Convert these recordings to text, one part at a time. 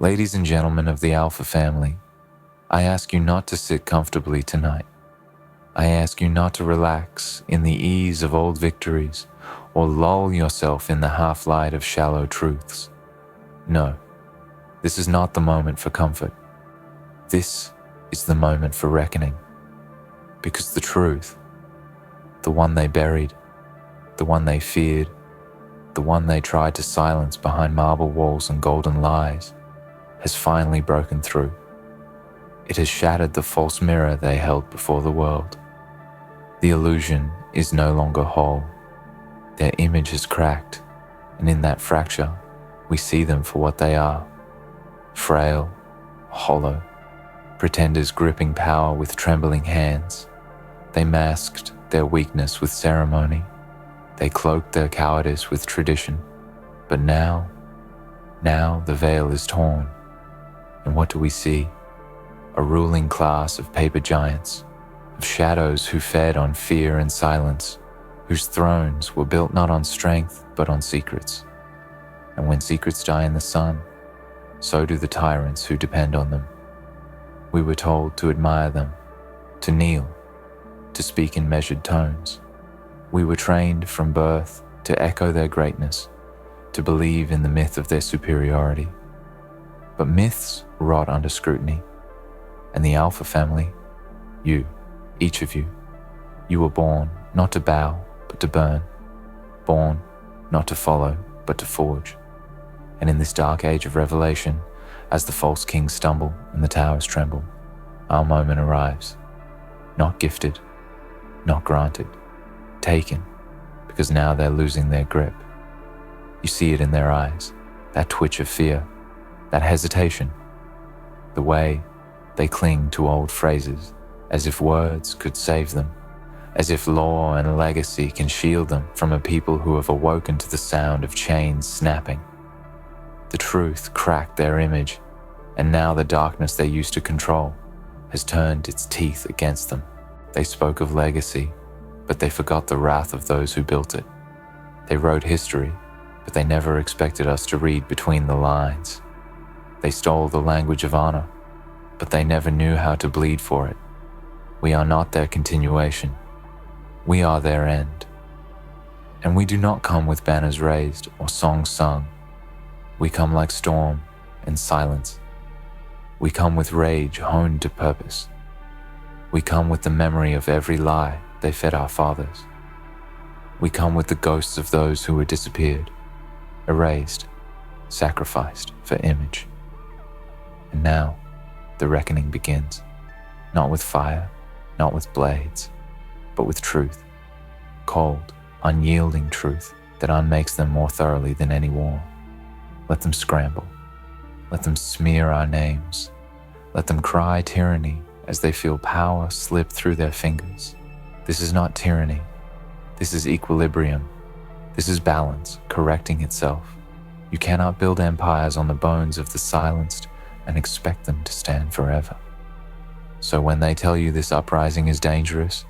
Ladies and gentlemen of the Alpha family, I ask you not to sit comfortably tonight. I ask you not to relax in the ease of old victories or lull yourself in the half-light of shallow truths. No, this is not the moment for comfort. This is the moment for reckoning. Because the truth, the one they buried, the one they feared, the one they tried to silence behind marble walls and golden lies, has finally broken through. It has shattered the false mirror they held before the world. The illusion is no longer whole. Their image is cracked, and in that fracture, we see them for what they are: frail, hollow, pretenders gripping power with trembling hands. They masked their weakness with ceremony. They cloaked their cowardice with tradition. But now the veil is torn. And what do we see? A ruling class of paper giants, of shadows who fed on fear and silence, whose thrones were built not on strength but on secrets. And when secrets die in the sun, so do the tyrants who depend on them. We were told to admire them, to kneel, to speak in measured tones. We were trained from birth to echo their greatness, to believe in the myth of their superiority. But myths rot under scrutiny, and the Alpha family, you, each of you were born not to bow, but to burn, born not to follow, but to forge. And in this dark age of revelation, as the false kings stumble and the towers tremble, our moment arrives, not gifted, not granted, taken, because now they're losing their grip. You see it in their eyes, that twitch of fear, that hesitation, the way they cling to old phrases as if words could save them, as if law and legacy can shield them from a people who have awoken to the sound of chains snapping. The truth cracked their image, and now the darkness they used to control has turned its teeth against them. They spoke of legacy, but they forgot the wrath of those who built it. They wrote history, but they never expected us to read between the lines. They stole the language of honor, but they never knew how to bleed for it. We are not their continuation. We are their end. And we do not come with banners raised or songs sung. We come like storm and silence. We come with rage honed to purpose. We come with the memory of every lie they fed our fathers. We come with the ghosts of those who were disappeared, erased, sacrificed for image. And now, the reckoning begins, not with fire, not with blades, but with truth, cold, unyielding truth that unmakes them more thoroughly than any war. Let them scramble. Let them smear our names. Let them cry tyranny as they feel power slip through their fingers. This is not tyranny. This is equilibrium. This is balance, correcting itself. You cannot build empires on the bones of the silenced and expect them to stand forever. So when they tell you this uprising is dangerous,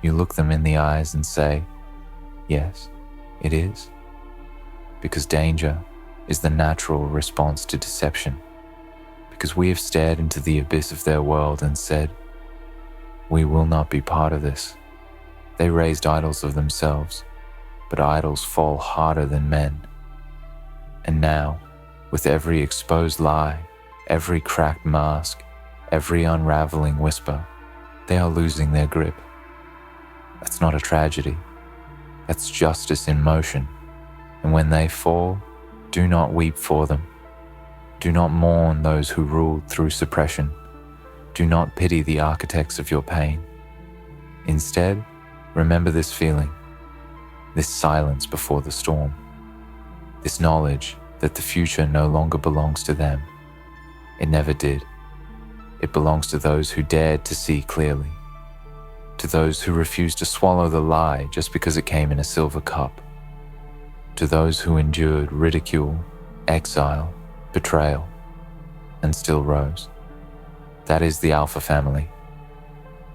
you look them in the eyes and say, yes, it is. Because danger is the natural response to deception. Because we have stared into the abyss of their world and said, we will not be part of this. They raised idols of themselves, but idols fall harder than men. And now, with every exposed lie, every cracked mask, every unraveling whisper, they are losing their grip. That's not a tragedy. That's justice in motion. And when they fall, do not weep for them. Do not mourn those who ruled through suppression. Do not pity the architects of your pain. Instead, remember this feeling, this silence before the storm, this knowledge that the future no longer belongs to them. It never did. It belongs to those who dared to see clearly, to those who refused to swallow the lie just because it came in a silver cup, to those who endured ridicule, exile, betrayal, and still rose. That is the Alpha family.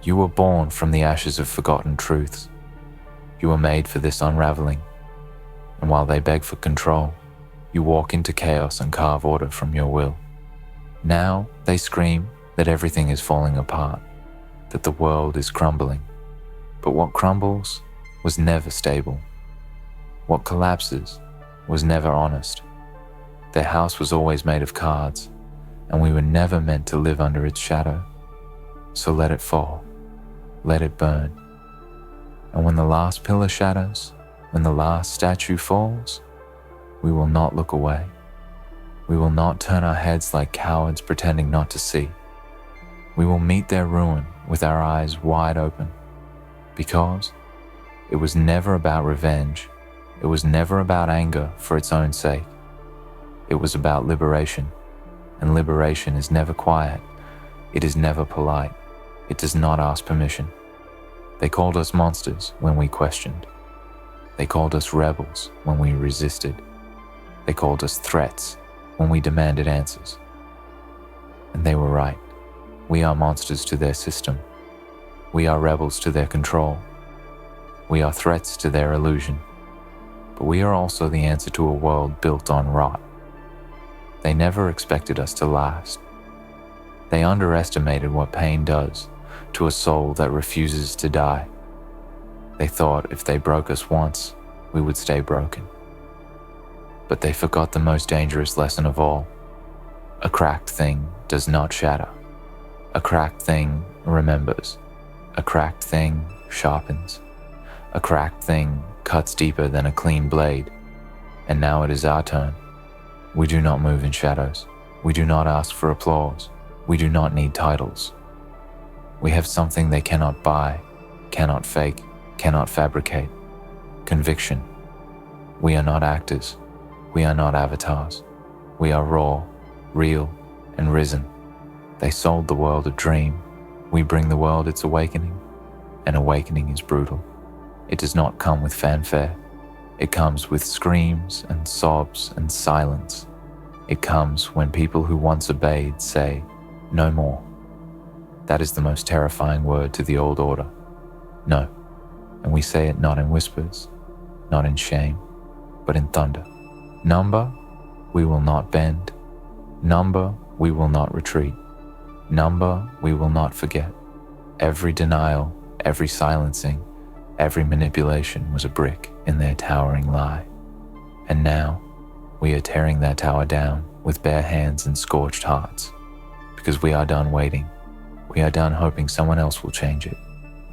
You were born from the ashes of forgotten truths. You were made for this unraveling, and while they beg for control, you walk into chaos and carve order from your will. Now they scream that everything is falling apart, that the world is crumbling. But what crumbles was never stable. What collapses was never honest. Their house was always made of cards, and we were never meant to live under its shadow. So let it fall, let it burn. And when the last pillar shatters, when the last statue falls, we will not look away. We will not turn our heads like cowards pretending not to see. We will meet their ruin with our eyes wide open, because it was never about revenge. It was never about anger for its own sake. It was about liberation, and liberation is never quiet. It is never polite. It does not ask permission. They called us monsters when we questioned. They called us rebels when we resisted. They called us threats when we demanded answers. And they were right. We are monsters to their system. We are rebels to their control. We are threats to their illusion. But we are also the answer to a world built on rot. They never expected us to last. They underestimated what pain does to a soul that refuses to die. They thought if they broke us once, we would stay broken. But they forgot the most dangerous lesson of all. A cracked thing does not shatter. A cracked thing remembers. A cracked thing sharpens. A cracked thing cuts deeper than a clean blade. And now it is our turn. We do not move in shadows. We do not ask for applause. We do not need titles. We have something they cannot buy, cannot fake, cannot fabricate. Conviction. We are not actors. We are not avatars. We are raw, real, and risen. They sold the world a dream. We bring the world its awakening. An awakening is brutal. It does not come with fanfare. It comes with screams and sobs and silence. It comes when people who once obeyed say, "No more." That is the most terrifying word to the old order. No. And we say it not in whispers, not in shame, but in thunder. Number, we will not bend. Number, we will not retreat. Number, we will not forget. Every denial, every silencing, every manipulation was a brick in their towering lie. And now, we are tearing that tower down with bare hands and scorched hearts, because we are done waiting. We are done hoping someone else will change it.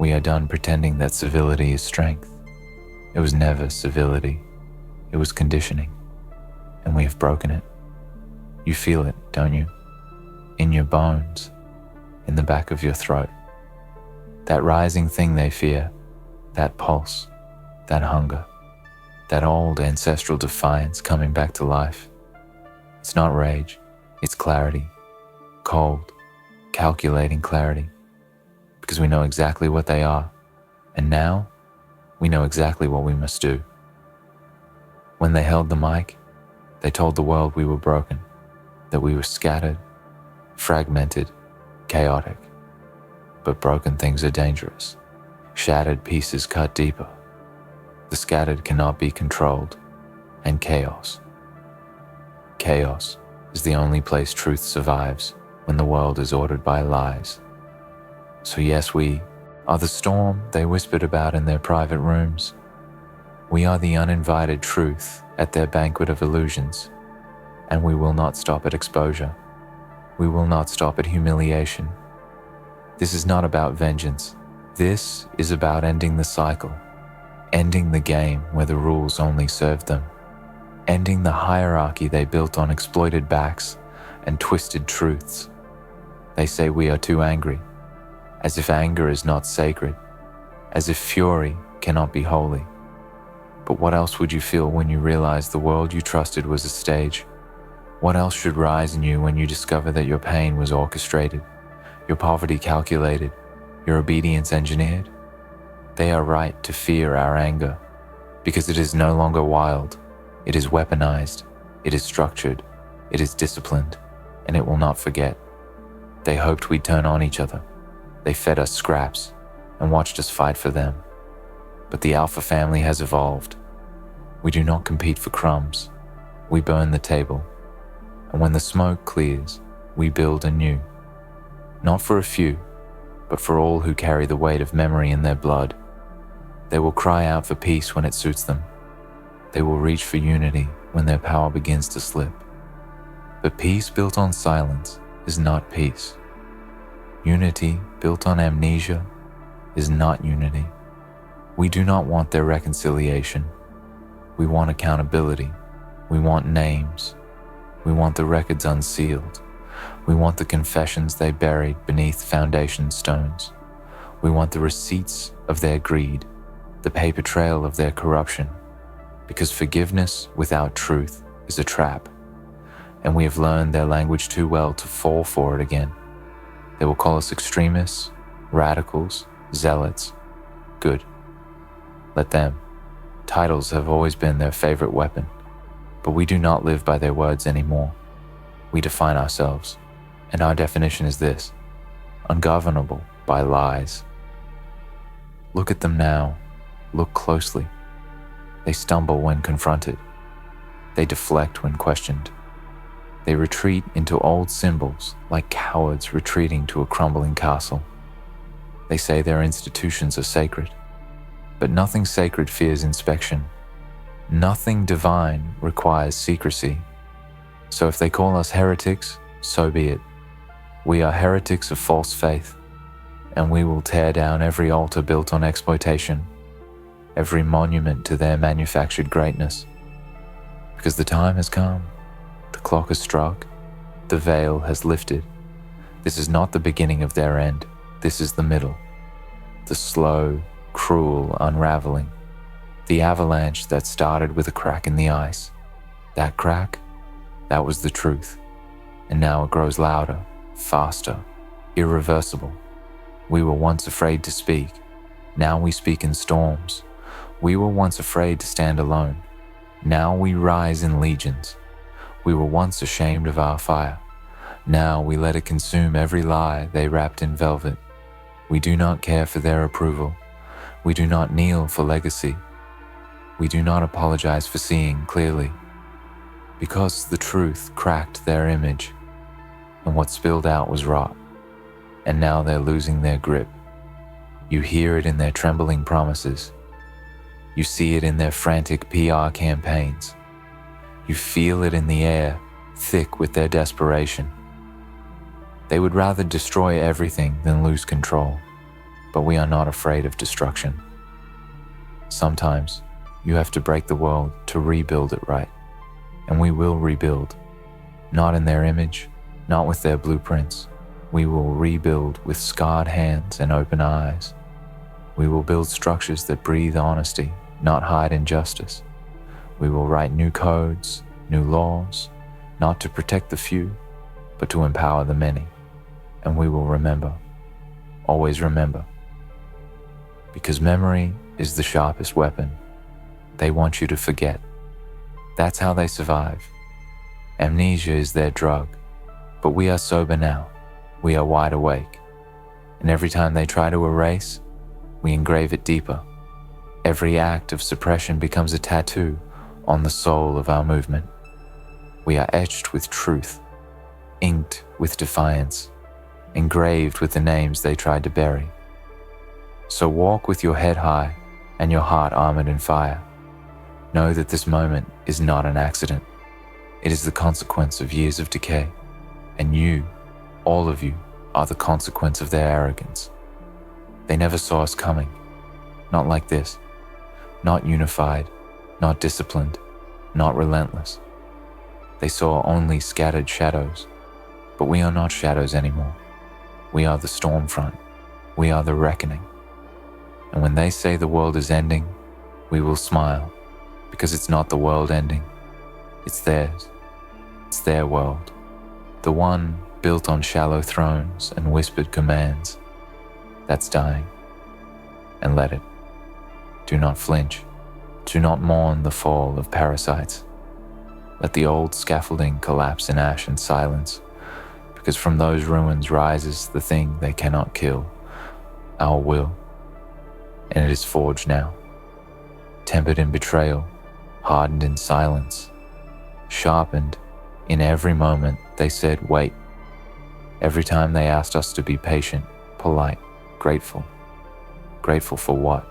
We are done pretending that civility is strength. It was never civility. It was conditioning. And we have broken it. You feel it, don't you? In your bones, in the back of your throat. That rising thing they fear, that pulse, that hunger, that old ancestral defiance coming back to life. It's not rage, it's clarity. Cold, calculating clarity. Because we know exactly what they are, and now we know exactly what we must do. When they held the mic, they told the world we were broken, that we were scattered, fragmented, chaotic. But broken things are dangerous. Shattered pieces cut deeper. The scattered cannot be controlled, and chaos. Chaos is the only place truth survives when the world is ordered by lies. So yes, we are the storm they whispered about in their private rooms. We are the uninvited truth at their banquet of illusions, and we will not stop at exposure. We will not stop at humiliation. This is not about vengeance. This is about ending the cycle, ending the game where the rules only served them, ending the hierarchy they built on exploited backs and twisted truths. They say we are too angry, as if anger is not sacred, as if fury cannot be holy. But what else would you feel when you realize the world you trusted was a stage? What else should rise in you when you discover that your pain was orchestrated, your poverty calculated, your obedience engineered? They are right to fear our anger, because it is no longer wild. It is weaponized, it is structured, it is disciplined, and it will not forget. They hoped we'd turn on each other. They fed us scraps and watched us fight for them. But the alpha family has evolved. We do not compete for crumbs. We burn the table. And when the smoke clears, we build anew, not for a few, but for all who carry the weight of memory in their blood. They will cry out for peace when it suits them. They will reach for unity when their power begins to slip. But peace built on silence is not peace. Unity built on amnesia is not unity. We do not want their reconciliation. We want accountability. We want names. We want the records unsealed. We want the confessions they buried beneath foundation stones. We want the receipts of their greed, the paper trail of their corruption, because forgiveness without truth is a trap, and we have learned their language too well to fall for it again. They will call us extremists, radicals, zealots. Good. Let them. Titles have always been their favorite weapon, but we do not live by their words anymore. We define ourselves, and our definition is this: ungovernable by lies. Look at them now. Look closely. They stumble when confronted. They deflect when questioned. They retreat into old symbols like cowards retreating to a crumbling castle. They say their institutions are sacred, but nothing sacred fears inspection. Nothing divine requires secrecy. So if they call us heretics, so be it. We are heretics of false faith, and we will tear down every altar built on exploitation, every monument to their manufactured greatness. Because the time has come, the clock has struck, the veil has lifted. This is not the beginning of their end, this is the middle. The slow, cruel unraveling. The avalanche that started with a crack in the ice. That crack, that was the truth. And now it grows louder, faster, irreversible. We were once afraid to speak. Now we speak in storms. We were once afraid to stand alone. Now we rise in legions. We were once ashamed of our fire. Now we let it consume every lie they wrapped in velvet. We do not care for their approval. We do not kneel for legacy. We do not apologize for seeing clearly. Because the truth cracked their image, and what spilled out was rot. And now they're losing their grip. You hear it in their trembling promises. You see it in their frantic PR campaigns. You feel it in the air, thick with their desperation. They would rather destroy everything than lose control, but we are not afraid of destruction. Sometimes you have to break the world to rebuild it right, and we will rebuild. Not in their image, not with their blueprints. We will rebuild with scarred hands and open eyes. We will build structures that breathe honesty, not hide injustice. We will write new codes, new laws, not to protect the few, but to empower the many. And we will remember, always remember. Because memory is the sharpest weapon. They want you to forget. That's how they survive. Amnesia is their drug, but we are sober now. We are wide awake. And every time they try to erase, we engrave it deeper. Every act of suppression becomes a tattoo on the soul of our movement. We are etched with truth, inked with defiance, engraved with the names they tried to bury. So walk with your head high and your heart armored in fire. Know that this moment is not an accident. It is the consequence of years of decay, and you, all of you, are the consequence of their arrogance. They never saw us coming, not like this, not unified, not disciplined, not relentless. They saw only scattered shadows, but we are not shadows anymore. We are the storm front. We are the reckoning. And when they say the world is ending, we will smile, because it's not the world ending. It's theirs. It's their world. The one built on shallow thrones and whispered commands. That's dying. And let it. Do not flinch. Do not mourn the fall of parasites. Let the old scaffolding collapse in ash and silence, because from those ruins rises the thing they cannot kill, our will. And it is forged now, tempered in betrayal, hardened in silence, sharpened in every moment they said, wait, Every time they asked us to be patient, polite, grateful. Grateful for what?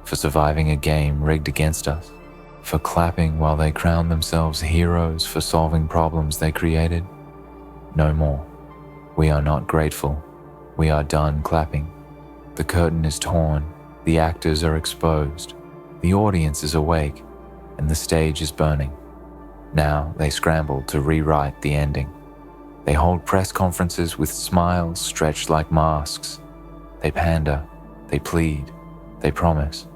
For surviving a game rigged against us? For clapping while they crowned themselves heroes for solving problems they created? No more. We are not grateful. We are done clapping. The curtain is torn. The actors are exposed. The audience is awake, and the stage is burning. Now they scramble to rewrite the ending. They hold press conferences with smiles stretched like masks. They pander, they plead, they promise,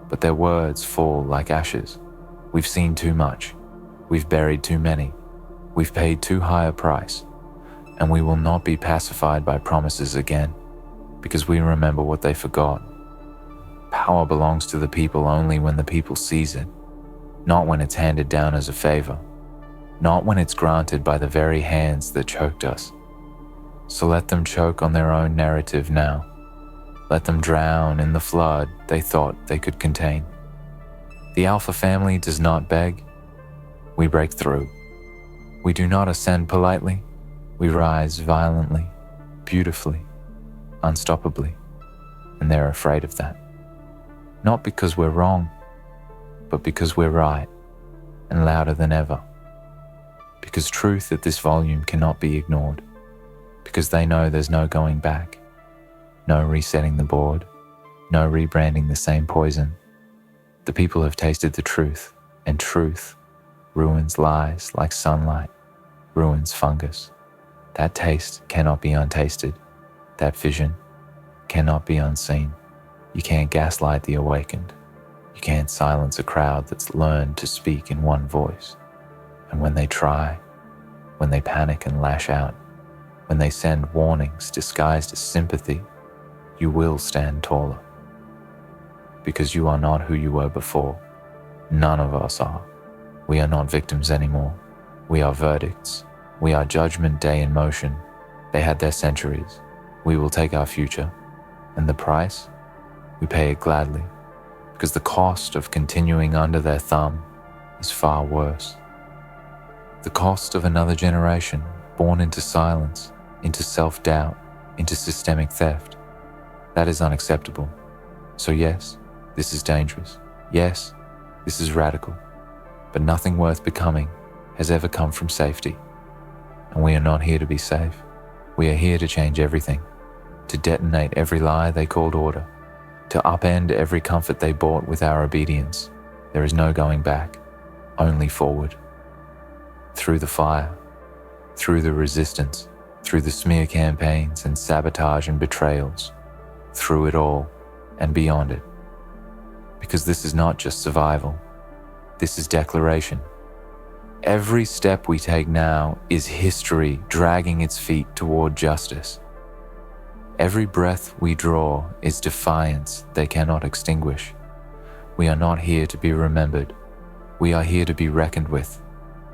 but their words fall like ashes. We've seen too much. We've buried too many. We've paid too high a price, and we will not be pacified by promises again, because we remember what they forgot. Power belongs to the people only when the people seize it, not when it's handed down as a favor, not when it's granted by the very hands that choked us. So let them choke on their own narrative now. Let them drown in the flood they thought they could contain. The Alpha family does not beg. We break through. We do not ascend politely. We rise violently, beautifully, unstoppably, and they're afraid of that. Not because we're wrong, but because we're right and louder than ever. Because truth at this volume cannot be ignored. Because they know there's no going back. No resetting the board. No rebranding the same poison. The people have tasted the truth, and truth ruins lies like sunlight, ruins fungus. That taste cannot be untasted. That vision cannot be unseen. You can't gaslight the awakened. You can't silence a crowd that's learned to speak in one voice. And when they try, when they panic and lash out, when they send warnings disguised as sympathy, you will stand taller. Because you are not who you were before. None of us are. We are not victims anymore. We are verdicts. We are judgment day in motion. They had their centuries. We will take our future. And the price? We pay it gladly. Because the cost of continuing under their thumb is far worse. The cost of another generation born into silence, into self-doubt, into systemic theft. That is unacceptable. So yes, this is dangerous. Yes, this is radical. But nothing worth becoming has ever come from safety. And we are not here to be safe. We are here to change everything, to detonate every lie they called order, to upend every comfort they bought with our obedience. There is no going back, only forward. Through the fire, through the resistance, through the smear campaigns and sabotage and betrayals, through it all and beyond it. Because this is not just survival, this is declaration. Every step we take now is history dragging its feet toward justice. Every breath we draw is defiance they cannot extinguish. We are not here to be remembered. We are here to be reckoned with.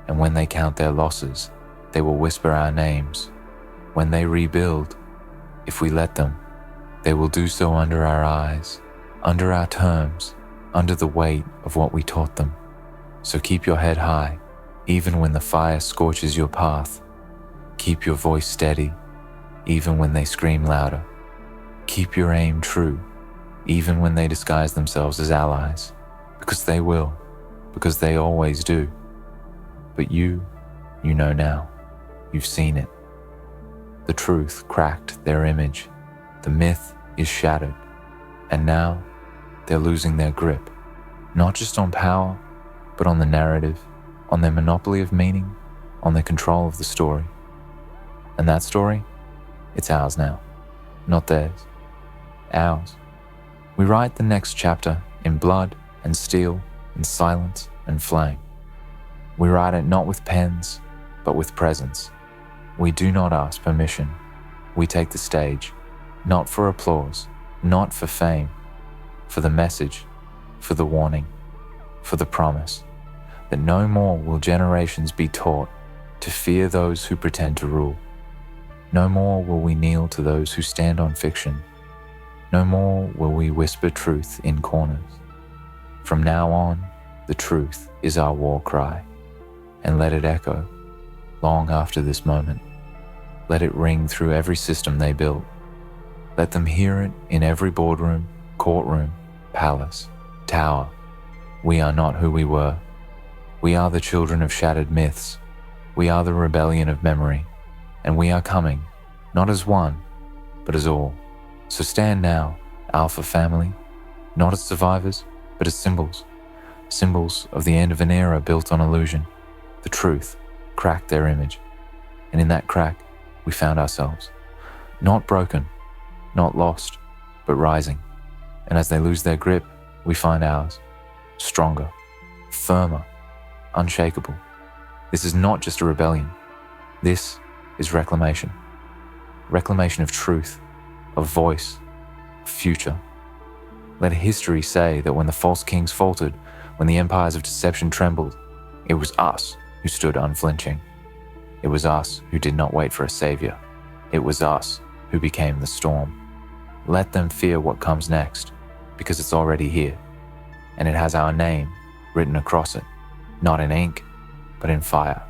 And when they count their losses, they will whisper our names. When they rebuild, if we let them, they will do so under our eyes, under our terms, under the weight of what we taught them. So keep your head high, even when the fire scorches your path. Keep your voice steady, even when they scream louder. Keep your aim true, even when they disguise themselves as allies, because they will, because they always do. But you know now. You've seen it. The truth cracked their image. The myth is shattered. And now they're losing their grip, not just on power, but on the narrative, on their monopoly of meaning, on their control of the story. And that story, it's ours now, not theirs. Ours. We write the next chapter in blood and steel and silence and flame. We write it not with pens, but with presence. We do not ask permission. We take the stage, not for applause, not for fame, for the message, for the warning, for the promise that no more will generations be taught to fear those who pretend to rule. No more will we kneel to those who stand on fiction. No more will we whisper truth in corners. From now on, the truth is our war cry, and let it echo long after this moment. Let it ring through every system they built. Let them hear it in every boardroom, courtroom, palace, tower. We are not who we were. We are the children of shattered myths. We are the rebellion of memory. And we are coming, not as one, but as all. So stand now, Alpha family, not as survivors, but as symbols. Symbols of the end of an era built on illusion. The truth cracked their image. And in that crack, we found ourselves. Not broken, not lost, but rising. And as they lose their grip, we find ours. Stronger, firmer, unshakable. This is not just a rebellion. This is reclamation. Reclamation of truth, of voice, of future. Let history say that when the false kings faltered, when the empires of deception trembled, it was us who stood unflinching. It was us who did not wait for a savior. It was us who became the storm. Let them fear what comes next, because it's already here, and it has our name written across it, not in ink, but in fire.